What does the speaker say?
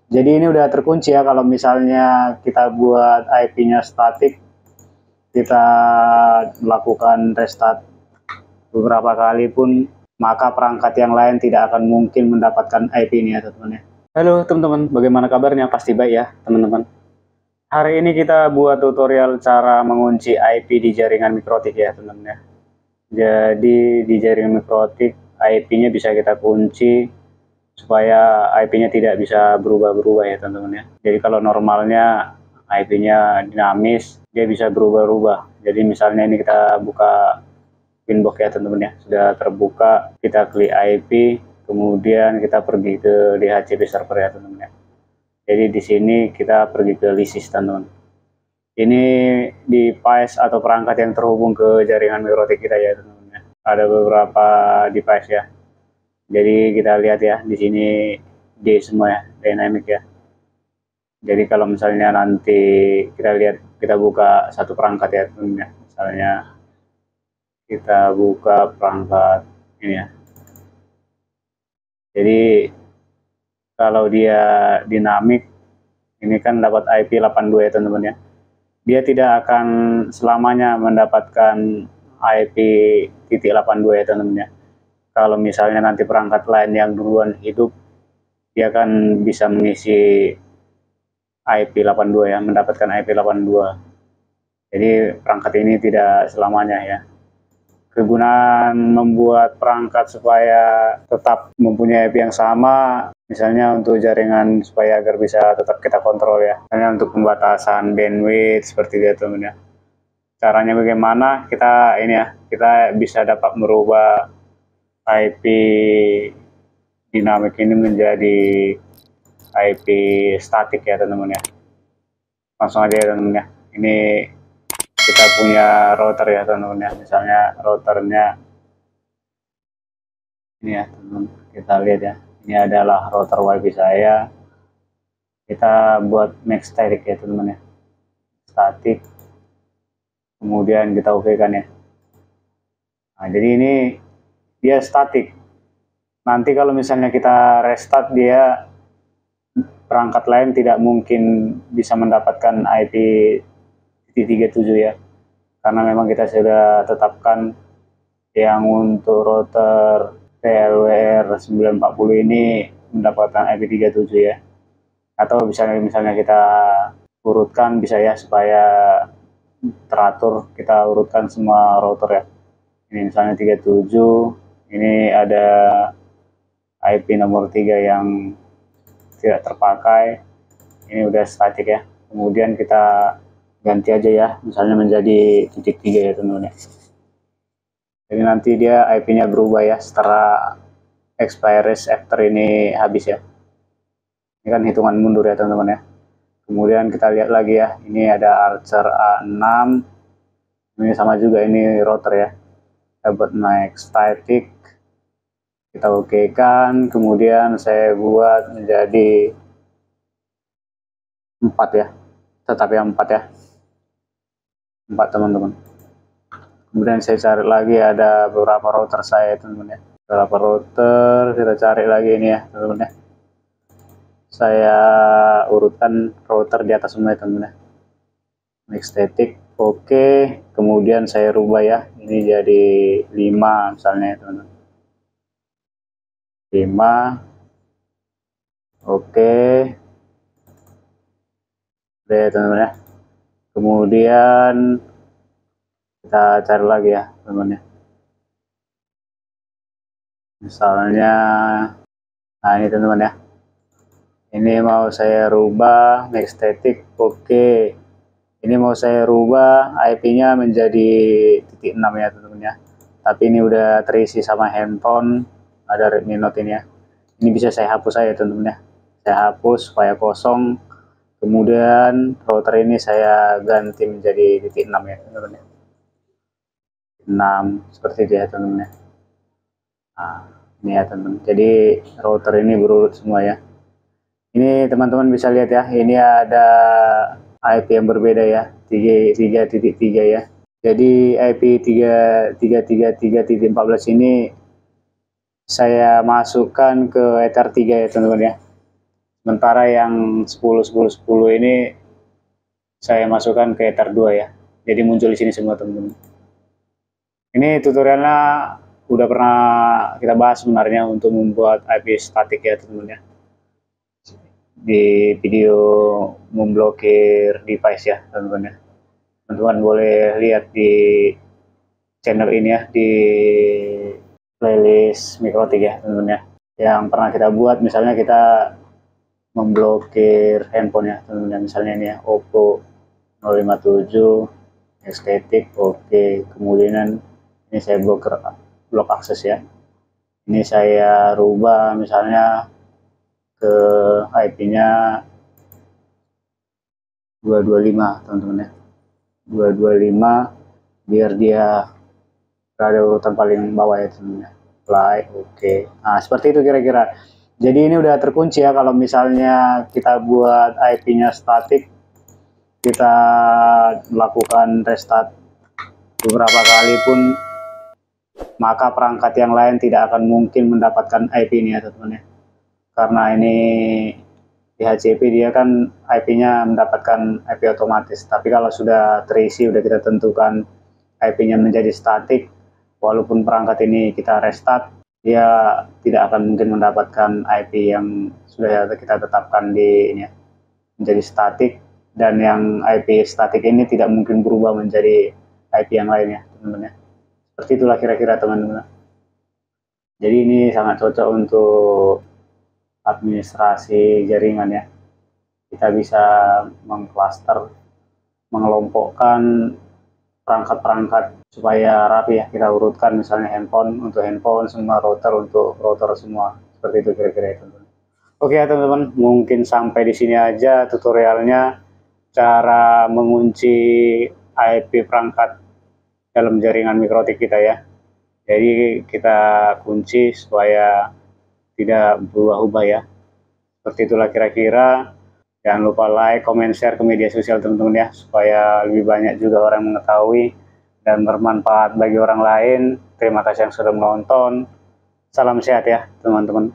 Jadi ini udah terkunci ya, kalau misalnya kita buat IP-nya statik, kita melakukan restart beberapa kali pun, maka perangkat yang lain tidak akan mungkin mendapatkan IP ini ya teman-teman ya. Halo teman-teman, bagaimana kabarnya? Pasti baik ya teman-teman. Hari ini kita buat tutorial cara mengunci IP di jaringan mikrotik ya teman-teman ya. Jadi di jaringan mikrotik IP-nya bisa kita kunci supaya IP-nya tidak bisa berubah-berubah ya teman-teman ya. Jadi kalau normalnya IP-nya dinamis, dia bisa berubah-ubah. Jadi misalnya ini kita buka Winbox ya teman-teman ya, sudah terbuka, kita klik IP, kemudian kita pergi ke DHCP server ya teman-teman ya. Jadi di sini kita pergi ke lisis teman-teman. Ini device atau perangkat yang terhubung ke jaringan mikrotik kita ya teman-teman ya. Ada beberapa device ya. Jadi kita lihat ya, di sini D semua ya, dynamic ya. Jadi kalau misalnya nanti kita lihat, kita buka satu perangkat ya teman-teman ya. Misalnya kita buka perangkat ini ya. Jadi kalau dia dinamik, ini kan dapat IP 82 ya teman-teman ya. Dia tidak akan selamanya mendapatkan IP titik 82 ya teman-teman ya. Kalau misalnya nanti perangkat lain yang duluan hidup, dia akan bisa mengisi IP 82 ya, mendapatkan IP 82. Jadi perangkat ini tidak selamanya ya. Kegunaan membuat perangkat supaya tetap mempunyai IP yang sama, misalnya untuk jaringan supaya agar bisa tetap kita kontrol ya, misalnya untuk pembatasan bandwidth seperti itu teman ya. Caranya bagaimana? Kita ini ya, kita bisa dapat merubah IP dinamik ini menjadi IP statik ya teman-teman ya. Langsung aja ya teman-teman ya. Ini kita punya router ya teman-teman ya. Misalnya routernya ini ya teman-teman, kita lihat ya. Ini adalah router wifi saya. Kita buat make static ya teman-teman ya. Statik. Kemudian kita oke kan ya. Nah, jadi ini dia statik. Nanti kalau misalnya kita restart, dia perangkat lain tidak mungkin bisa mendapatkan IP 37 ya, karena memang kita sudah tetapkan yang untuk router TLWR 940 ini mendapatkan IP 37 ya. Atau misalnya kita urutkan bisa ya, supaya teratur, kita urutkan semua router ya. Ini misalnya 37, ini ada IP nomor 3 yang tidak terpakai, ini udah statik ya. Kemudian kita ganti aja ya, misalnya menjadi titik 3 ya teman-teman ya. Jadi nanti dia IP-nya berubah ya setelah expiries after ini habis ya. Ini kan hitungan mundur ya teman-teman ya. Kemudian kita lihat lagi ya, ini ada Archer A6, ini sama juga, ini router ya. Dapat make static, kita oke kan, kemudian saya buat menjadi 4 ya, tetap yang 4 ya, 4 teman-teman. Kemudian saya cari lagi, ada beberapa router saya teman-teman ya, beberapa router kita cari lagi ini ya teman-teman ya. Saya urutkan router di atas semua ya teman-teman ya. Make static oke, kemudian saya rubah ya, ini jadi 5 misalnya ya teman-teman. 5 oke deh teman-teman ya. Kemudian kita cari lagi ya teman-teman ya. Misalnya, nah ini teman-teman ya. Ini mau saya rubah make static oke. Ini mau saya rubah IP-nya menjadi titik 6 ya teman-teman ya. Tapi ini udah terisi sama handphone, ada Redmi Note ini ya. Ini bisa saya hapus aja teman-teman ya. Saya hapus supaya kosong. Kemudian router ini saya ganti menjadi titik 6 ya teman-teman ya. 6 seperti itu ya teman-teman ya. Nah, ini ya teman-teman. Jadi router ini berurut semua ya. Ini teman-teman bisa lihat ya. Ini ada IP yang berbeda ya. 3.3 ya. Jadi IP 3.3.3.14 ini saya masukkan ke Ether 3 ya teman-teman ya. Sementara yang 10 ini saya masukkan ke Ether 2 ya. Jadi muncul di sini semua teman-teman. Ini tutorialnya udah pernah kita bahas sebenarnya untuk membuat IP statik ya teman-teman ya. Di video memblokir device ya teman-teman ya. Teman-teman boleh lihat di channel ini ya, di playlist Mikrotik ya teman-teman ya. Yang pernah kita buat, misalnya kita memblokir handphone ya teman-teman ya. Misalnya ini ya, Oppo 057 estetik, oke. Kemudian ini saya blok akses ya. Ini saya rubah misalnya ke IP-nya 225 teman-teman ya. 225 biar dia berada urutan paling bawah ya teman-teman ya. Apply, oke. Nah, seperti itu kira-kira. Jadi ini udah terkunci ya, kalau misalnya kita buat IP-nya statik, kita melakukan restart beberapa kali pun, maka perangkat yang lain tidak akan mungkin mendapatkan IP ini ya teman-teman ya. Karena ini di HCP dia kan IP-nya mendapatkan IP otomatis, tapi kalau sudah terisi, udah kita tentukan IP-nya menjadi statik, walaupun perangkat ini kita restart, dia tidak akan mungkin mendapatkan IP yang sudah kita tetapkan di ini ya, menjadi statik. Dan yang IP statik ini tidak mungkin berubah menjadi IP yang lainnya teman-teman ya. Seperti itulah kira-kira teman-teman. Jadi ini sangat cocok untuk administrasi jaringan ya. Kita bisa mengcluster, mengelompokkan perangkat-perangkat supaya rapi ya. Kita urutkan misalnya handphone untuk handphone, semua router untuk router semua. Seperti itu kira-kira ya teman-teman. Oke ya teman-teman, mungkin sampai di sini aja tutorialnya, cara mengunci IP perangkat dalam jaringan Mikrotik kita ya. Jadi kita kunci supaya tidak berubah-ubah ya. Seperti itulah kira-kira. Jangan lupa like, comment, share ke media sosial teman-teman ya, supaya lebih banyak juga orang mengetahui dan bermanfaat bagi orang lain. Terima kasih yang sudah menonton. Salam sehat ya teman-teman.